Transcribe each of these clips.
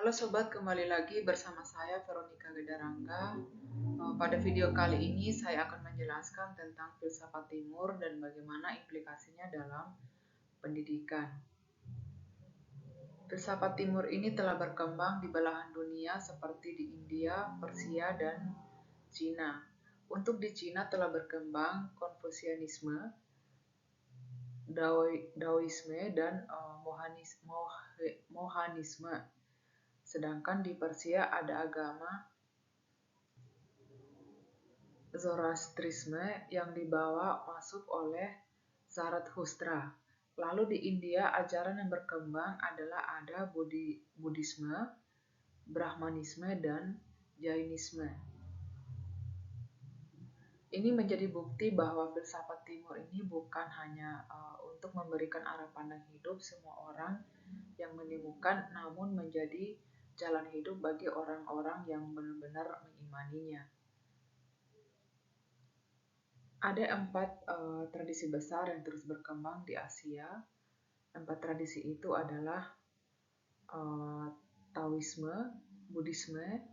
Halo sobat, kembali lagi bersama saya Veronica Gedarangga. Pada video kali ini saya akan menjelaskan tentang filsafat timur dan bagaimana implikasinya dalam pendidikan. Filsafat timur ini telah berkembang di belahan dunia seperti di India, Persia, dan Cina. Untuk di Cina telah berkembang Konfusianisme, Daoisme, dan Mohanisme. Sedangkan di Persia ada agama Zoroastrisme yang dibawa masuk oleh Zarathustra. Lalu di India ajaran yang berkembang adalah ada Buddhisme, Brahmanisme, dan Jainisme. Ini menjadi bukti bahwa filsafat timur ini bukan hanya untuk memberikan arah pandang hidup semua orang yang menemukan, namun menjadi jalan hidup bagi orang-orang yang benar-benar mengimaninya. Ada 4 tradisi besar yang terus berkembang di Asia. 4 tradisi itu adalah Taoisme, Buddhisme,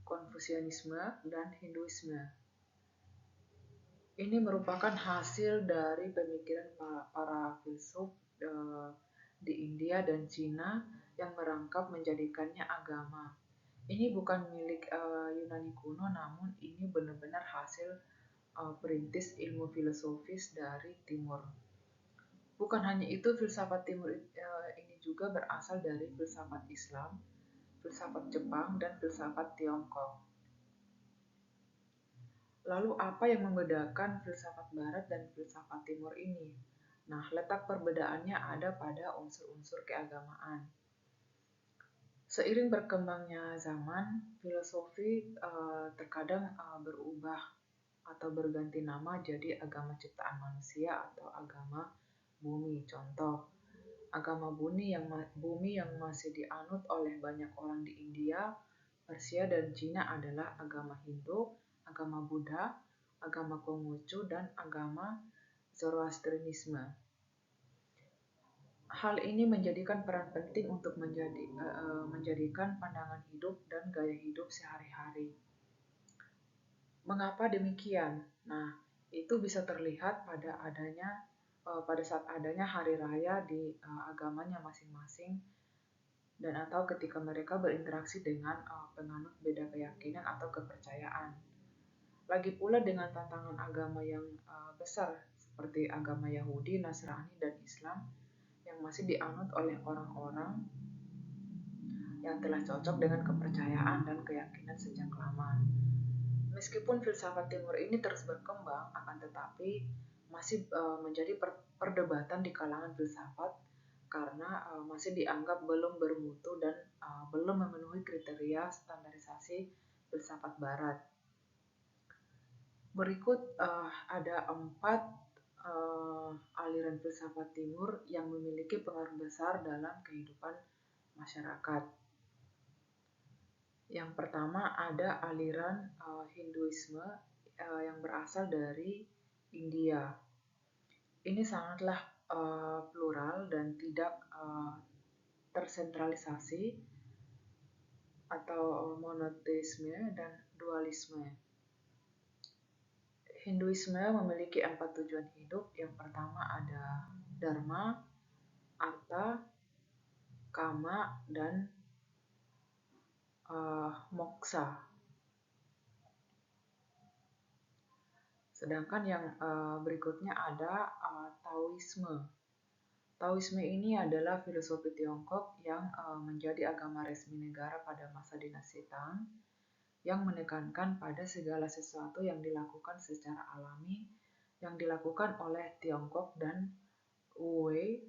Konfusianisme, dan Hinduisme. Ini merupakan hasil dari pemikiran para filsuf di India dan Cina yang merangkap menjadikannya agama. Ini bukan milik Yunani kuno, namun ini benar-benar hasil perintis ilmu filosofis dari Timur. Bukan hanya itu, filsafat Timur ini juga berasal dari filsafat Islam, filsafat Jepang, dan filsafat Tiongkok. Lalu apa yang membedakan filsafat Barat dan filsafat Timur ini? Nah, letak perbedaannya ada pada unsur-unsur keagamaan. Seiring berkembangnya zaman, filosofi terkadang berubah atau berganti nama jadi agama ciptaan manusia atau agama bumi. Contoh, agama bumi yang masih dianut oleh banyak orang di India, Persia, dan Cina adalah agama Hindu, agama Buddha, agama Konghucu, dan agama Zoroastrianisme. Hal ini menjadikan peran penting untuk menjadikan pandangan hidup dan gaya hidup sehari-hari. Mengapa demikian? Nah, itu bisa terlihat pada saat adanya hari raya di agamanya masing-masing, dan atau ketika mereka berinteraksi dengan penganut beda keyakinan atau kepercayaan. Lagi pula dengan tantangan agama yang besar seperti agama Yahudi, Nasrani, dan Islam yang masih dianut oleh orang-orang yang telah cocok dengan kepercayaan dan keyakinan sejak lama. Meskipun filsafat Timur ini terus berkembang, akan tetapi masih menjadi perdebatan di kalangan filsafat karena masih dianggap belum bermutu dan belum memenuhi kriteria standarisasi filsafat Barat. Berikut ada 4 aliran filsafat Timur yang memiliki pengaruh besar dalam kehidupan masyarakat. Yang pertama ada aliran Hinduisme yang berasal dari India. Ini sangatlah plural dan tidak tersentralisasi atau monoteisme dan dualisme. Hinduisme memiliki 4 tujuan hidup. Yang pertama ada Dharma, Artha, Kama, dan Moksha. Sedangkan yang berikutnya ada Taoisme. Taoisme ini adalah filosofi Tiongkok yang menjadi agama resmi negara pada masa dinasti Tang, yang menekankan pada segala sesuatu yang dilakukan secara alami, yang dilakukan oleh Tiongkok dan Wu Wei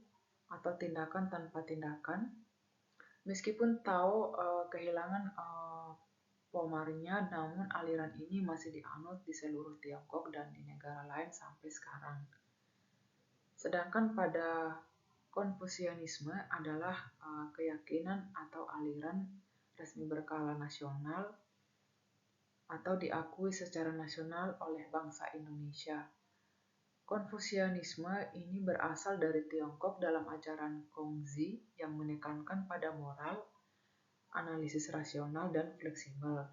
atau tindakan tanpa tindakan. Meskipun Tao kehilangan pomarnya, namun aliran ini masih dianut di seluruh Tiongkok dan di negara lain sampai sekarang. Sedangkan pada Konfusianisme adalah keyakinan atau aliran resmi berskala nasional atau diakui secara nasional oleh bangsa Indonesia. Konfusianisme ini berasal dari Tiongkok dalam ajaran Kongzi yang menekankan pada moral, analisis rasional, dan fleksibel.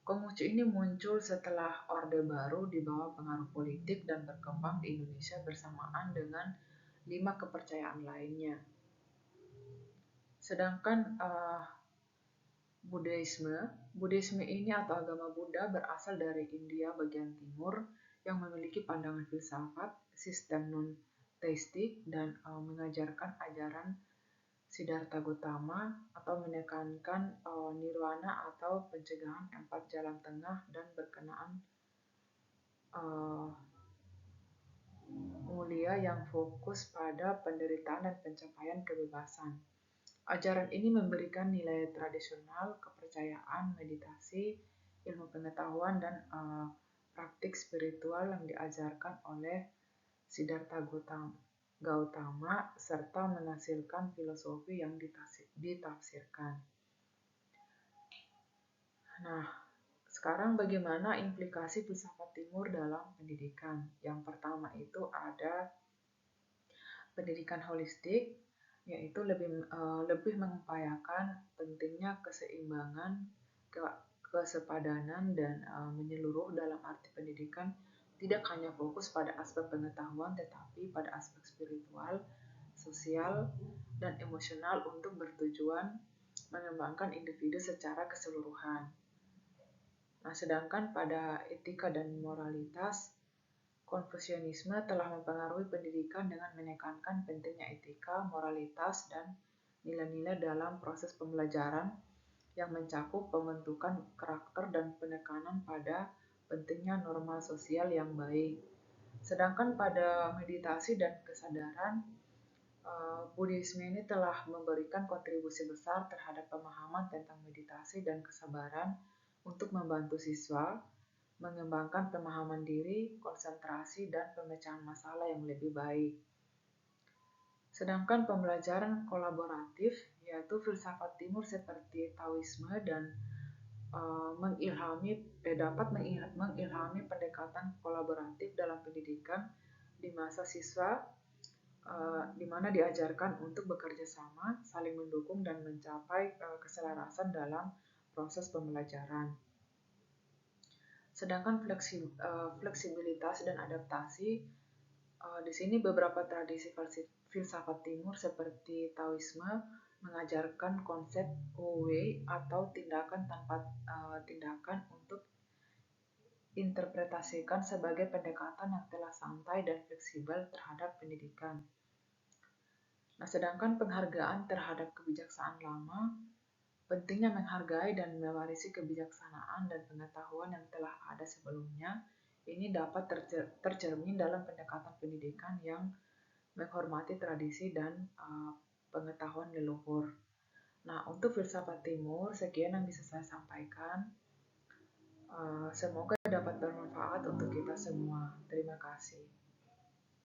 Konghucu ini muncul setelah Orde Baru di bawah pengaruh politik dan berkembang di Indonesia bersamaan dengan 5 kepercayaan lainnya. Sedangkan Buddhisme ini atau agama Buddha berasal dari India bagian timur yang memiliki pandangan filsafat, sistem non-teistik, dan mengajarkan ajaran Siddhartha Gautama atau menekankan nirwana atau pencegahan 4 jalan tengah dan berkenaan mulia yang fokus pada penderitaan dan pencapaian kebebasan. Ajaran ini memberikan nilai tradisional, kepercayaan, meditasi, ilmu pengetahuan, dan praktik spiritual yang diajarkan oleh Siddhartha Gautama serta menghasilkan filosofi yang ditafsirkan. Nah, sekarang bagaimana implikasi filsafat timur dalam pendidikan? Yang pertama itu ada pendidikan holistik, yaitu lebih mengupayakan pentingnya keseimbangan, kesepadanan, dan menyeluruh dalam arti pendidikan tidak hanya fokus pada aspek pengetahuan tetapi pada aspek spiritual, sosial, dan emosional untuk bertujuan mengembangkan individu secara keseluruhan. Nah, sedangkan pada etika dan moralitas, Konfusianisme telah mempengaruhi pendidikan dengan menekankan pentingnya etika, moralitas, dan nilai-nilai dalam proses pembelajaran yang mencakup pembentukan karakter dan penekanan pada pentingnya norma sosial yang baik. Sedangkan pada meditasi dan kesadaran, Buddhisme ini telah memberikan kontribusi besar terhadap pemahaman tentang meditasi dan kesabaran untuk membantu siswa mengembangkan pemahaman diri, konsentrasi, dan pemecahan masalah yang lebih baik. Sedangkan pembelajaran kolaboratif, yaitu filsafat timur seperti Taoisme dan dapat mengilhami pendekatan kolaboratif dalam pendidikan di masa siswa, di mana diajarkan untuk bekerja sama, saling mendukung, dan mencapai keselarasan dalam proses pembelajaran. Sedangkan fleksibilitas dan adaptasi, di sini beberapa tradisi filsafat timur seperti Taoisme mengajarkan konsep Wu-wei atau tindakan tanpa tindakan untuk interpretasikan sebagai pendekatan yang telah santai dan fleksibel terhadap pendidikan. Nah, sedangkan penghargaan terhadap kebijaksanaan lama, pentingnya menghargai dan mewarisi kebijaksanaan dan pengetahuan yang telah ada sebelumnya, ini dapat tercermin dalam pendekatan pendidikan yang menghormati tradisi dan pengetahuan leluhur. Nah, untuk filsafat timur, sekian yang bisa saya sampaikan. Semoga dapat bermanfaat untuk kita semua. Terima kasih.